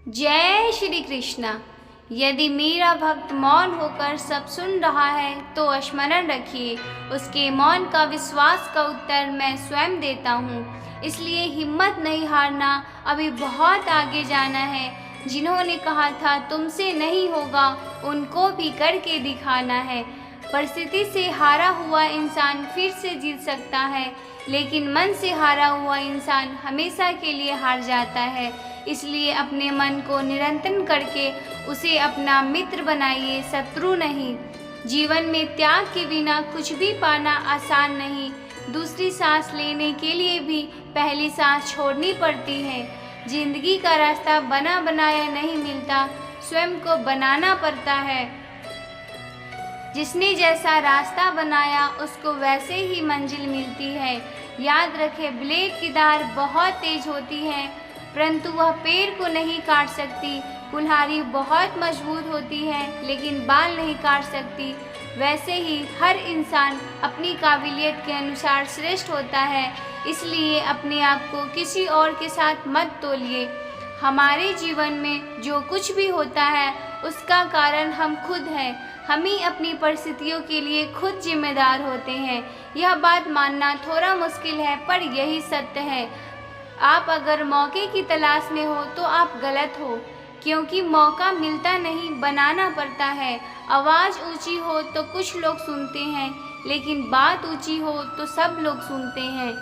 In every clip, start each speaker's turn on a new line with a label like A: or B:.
A: जय श्री कृष्णा। यदि मेरा भक्त मौन होकर सब सुन रहा है तो स्मरण रखिए, उसके मौन का विश्वास का उत्तर मैं स्वयं देता हूँ। इसलिए हिम्मत नहीं हारना, अभी बहुत आगे जाना है। जिन्होंने कहा था तुमसे नहीं होगा, उनको भी करके दिखाना है। परिस्थिति से हारा हुआ इंसान फिर से जीत सकता है, लेकिन मन से हारा हुआ इंसान हमेशा के लिए हार जाता है। इसलिए अपने मन को नियंत्रण करके उसे अपना मित्र बनाइए, शत्रु नहीं। जीवन में त्याग के बिना कुछ भी पाना आसान नहीं। दूसरी सांस लेने के लिए भी पहली सांस छोड़नी पड़ती है। जिंदगी का रास्ता बना बनाया नहीं मिलता, स्वयं को बनाना पड़ता है। जिसने जैसा रास्ता बनाया उसको वैसे ही मंजिल मिलती है। याद रखें, ब्लेड की धार बहुत तेज होती है, परंतु वह पेड़ को नहीं काट सकती। कुल्हाड़ी बहुत मजबूत होती है, लेकिन बाल नहीं काट सकती। वैसे ही हर इंसान अपनी काबिलियत के अनुसार श्रेष्ठ होता है। इसलिए अपने आप को किसी और के साथ मत तोलिए। हमारे जीवन में जो कुछ भी होता है उसका कारण हम खुद हैं। हम ही अपनी परिस्थितियों के लिए खुद जिम्मेदार होते हैं। यह बात मानना थोड़ा मुश्किल है, पर यही सत्य है। आप अगर मौके की तलाश में हो तो आप गलत हो, क्योंकि मौका मिलता नहीं, बनाना पड़ता है। आवाज़ ऊंची हो तो कुछ लोग सुनते हैं, लेकिन बात ऊंची हो तो सब लोग सुनते हैं।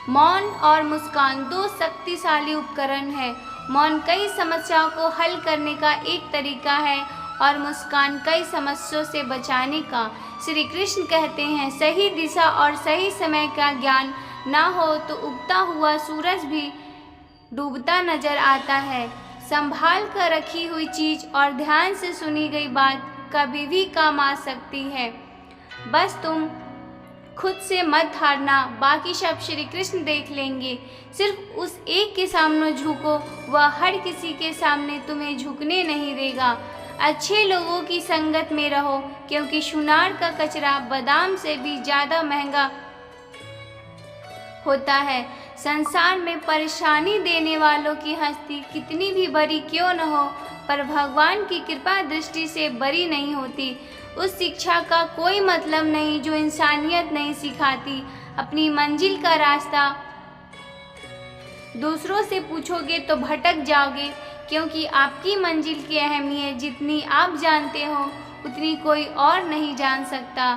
A: मौन और मुस्कान दो शक्तिशाली उपकरण हैं। मौन कई समस्याओं को हल करने का एक तरीका है और मुस्कान कई समस्याओं से बचाने का। श्री कृष्ण कहते हैं, सही दिशा और सही समय का ज्ञान ना हो तो उगता हुआ सूरज भी डूबता नजर आता है। संभाल कर रखी हुई चीज और ध्यान से सुनी गई बात कभी भी काम आ सकती है। बस तुम खुद से मत हारना, बाकी सब श्री कृष्ण देख लेंगे। सिर्फ उस एक के सामने झुको, वह हर किसी के सामने तुम्हें झुकने नहीं देगा। अच्छे लोगों की संगत में रहो, क्योंकि सुनार का कचरा बादाम से भी ज़्यादा महंगा होता है। संसार में परेशानी देने वालों की हस्ती कितनी भी बड़ी क्यों न हो, पर भगवान की कृपा दृष्टि से बड़ी नहीं होती। उस शिक्षा का कोई मतलब नहीं जो इंसानियत नहीं सिखाती। अपनी मंजिल का रास्ता दूसरों से पूछोगे तो भटक जाओगे, क्योंकि आपकी मंजिल की अहमियत जितनी आप जानते हो उतनी कोई और नहीं जान सकता।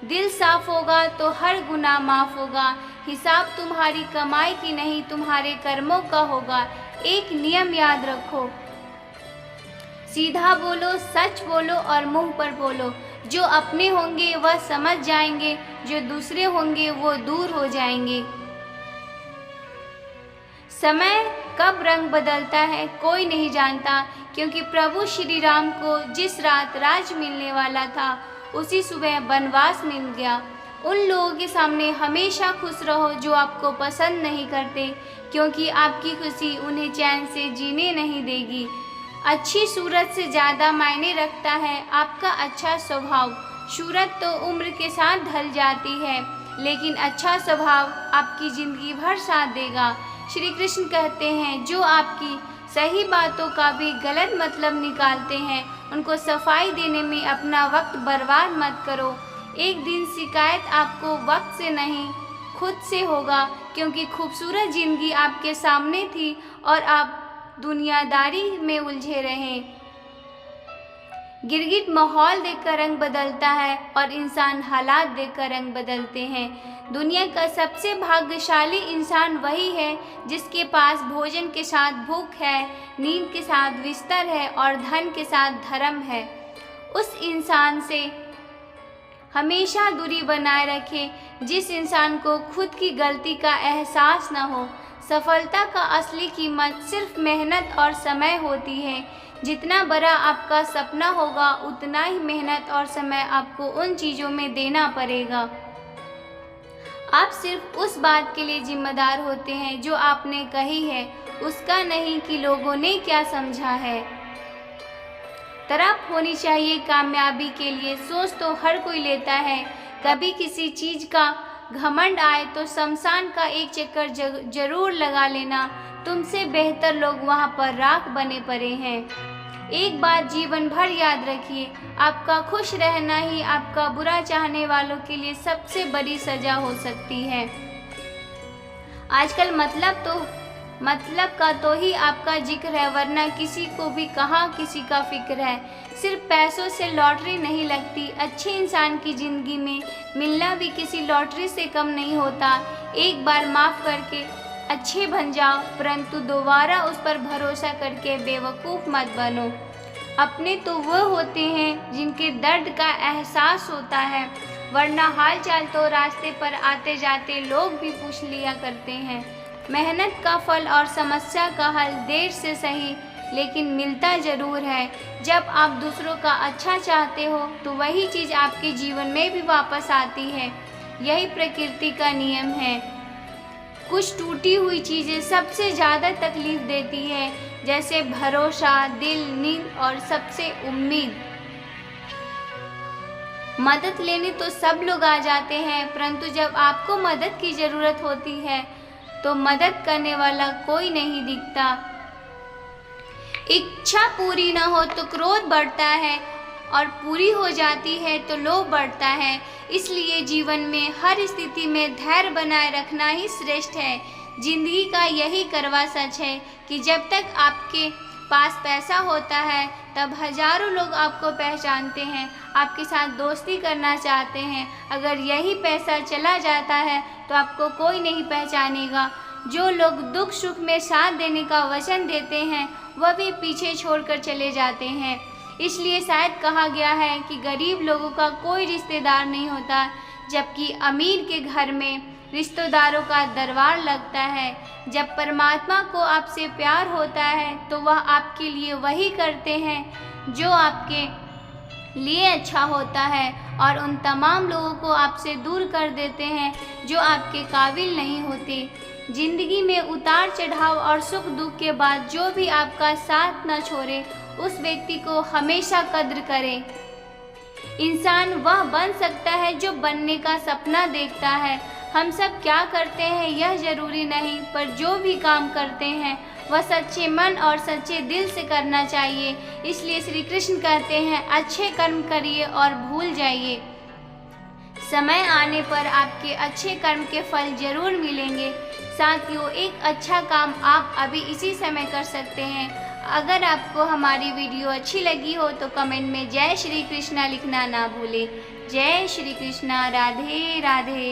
A: दिल साफ होगा तो हर गुनाह माफ़ होगा। हिसाब तुम्हारी कमाई की नहीं, तुम्हारे कर्मों का होगा। एक नियम याद रखो, सीधा बोलो, सच बोलो और मुंह पर बोलो। जो अपने होंगे वह समझ जाएंगे, जो दूसरे होंगे वो दूर हो जाएंगे। समय कब रंग बदलता है कोई नहीं जानता, क्योंकि प्रभु श्री राम को जिस रात राज मिलने वाला था उसी सुबह वनवास मिल गया। उन लोगों के सामने हमेशा खुश रहो जो आपको पसंद नहीं करते, क्योंकि आपकी खुशी उन्हें चैन से जीने नहीं देगी। अच्छी सूरत से ज़्यादा मायने रखता है आपका अच्छा स्वभाव। सूरत तो उम्र के साथ ढल जाती है, लेकिन अच्छा स्वभाव आपकी ज़िंदगी भर साथ देगा। श्री कृष्ण कहते हैं, जो आपकी सही बातों का भी गलत मतलब निकालते हैं, उनको सफाई देने में अपना वक्त बर्बाद मत करो। एक दिन शिकायत आपको वक्त से नहीं खुद से होगा, क्योंकि खूबसूरत ज़िंदगी आपके सामने थी और आप दुनियादारी में उलझे रहे। गिरगिट माहौल देखकर रंग बदलता है और इंसान हालात देखकर रंग बदलते हैं। दुनिया का सबसे भाग्यशाली इंसान वही है जिसके पास भोजन के साथ भूख है, नींद के साथ बिस्तर है और धन के साथ धर्म है। उस इंसान से हमेशा दूरी बनाए रखें जिस इंसान को खुद की गलती का एहसास न हो। सफलता का असली कीमत सिर्फ मेहनत और समय होती है। जितना बड़ा आपका सपना होगा, उतना ही मेहनत और समय आपको उन चीज़ों में देना पड़ेगा। आप सिर्फ उस बात के लिए जिम्मेदार होते हैं जो आपने कही है, उसका नहीं कि लोगों ने क्या समझा है। तरफ होनी चाहिए कामयाबी के लिए। सोच तो हर कोई लेता है, कभी किसी चीज़ का घमंड आए तो शमशान का एक चक्कर जरूर लगा लेना, तुमसे बेहतर लोग वहाँ पर राख बने पड़े हैं। एक बात जीवन भर याद रखिए, आपका खुश रहना ही आपका बुरा चाहने वालों के लिए सबसे बड़ी सजा हो सकती है। आजकल मतलब का तो ही आपका जिक्र है, वरना किसी को भी कहाँ किसी का फिक्र है। सिर्फ पैसों से लॉटरी नहीं लगती, अच्छे इंसान की ज़िंदगी में मिलना भी किसी लॉटरी से कम नहीं होता। एक बार माफ़ करके अच्छे बन जाओ, परंतु दोबारा उस पर भरोसा करके बेवकूफ़ मत बनो। अपने तो वो होते हैं जिनके दर्द का एहसास होता है, वरना हाल चाल तो रास्ते पर आते जाते लोग भी पूछ लिया करते हैं। मेहनत का फल और समस्या का हल देर से सही लेकिन मिलता ज़रूर है। जब आप दूसरों का अच्छा चाहते हो तो वही चीज़ आपके जीवन में भी वापस आती है। यही प्रकृति का नियम है। कुछ टूटी हुई चीज़ें सबसे ज़्यादा तकलीफ़ देती है, जैसे भरोसा, दिल, नींद और सबसे उम्मीद। मदद लेने तो सब लोग आ जाते हैं, परंतु जब आपको मदद की ज़रूरत होती है तो मदद करने वाला कोई नहीं दिखता। इच्छा पूरी न हो तो क्रोध बढ़ता है और पूरी हो जाती है तो लोभ बढ़ता है। इसलिए जीवन में हर स्थिति में धैर्य बनाए रखना ही श्रेष्ठ है। जिंदगी का यही कड़वा सच है कि जब तक आपके पास पैसा होता है तब हजारों लोग आपको पहचानते हैं, आपके साथ दोस्ती करना चाहते हैं। अगर यही पैसा चला जाता है तो आपको कोई नहीं पहचानेगा। जो लोग दुख सुख में साथ देने का वचन देते हैं वह भी पीछे छोड़कर चले जाते हैं। इसलिए शायद कहा गया है कि गरीब लोगों का कोई रिश्तेदार नहीं होता, जबकि अमीर के घर में रिश्तेदारों का दरबार लगता है। जब परमात्मा को आपसे प्यार होता है तो वह आपके लिए वही करते हैं जो आपके लिए अच्छा होता है, और उन तमाम लोगों को आपसे दूर कर देते हैं जो आपके काबिल नहीं होते। जिंदगी में उतार चढ़ाव और सुख दुख के बाद जो भी आपका साथ न छोड़े, उस व्यक्ति को हमेशा कद्र करें। इंसान वह बन सकता है जो बनने का सपना देखता है। हम सब क्या करते हैं यह जरूरी नहीं, पर जो भी काम करते हैं वह सच्चे मन और सच्चे दिल से करना चाहिए। इसलिए श्री कृष्ण कहते हैं, अच्छे कर्म करिए और भूल जाइए। समय आने पर आपके अच्छे कर्म के फल जरूर मिलेंगे। साथियों, एक अच्छा काम आप अभी इसी समय कर सकते हैं। अगर आपको हमारी वीडियो अच्छी लगी हो तो कमेंट में जय श्री कृष्णा लिखना ना भूलें। जय श्री कृष्णा। राधे राधे।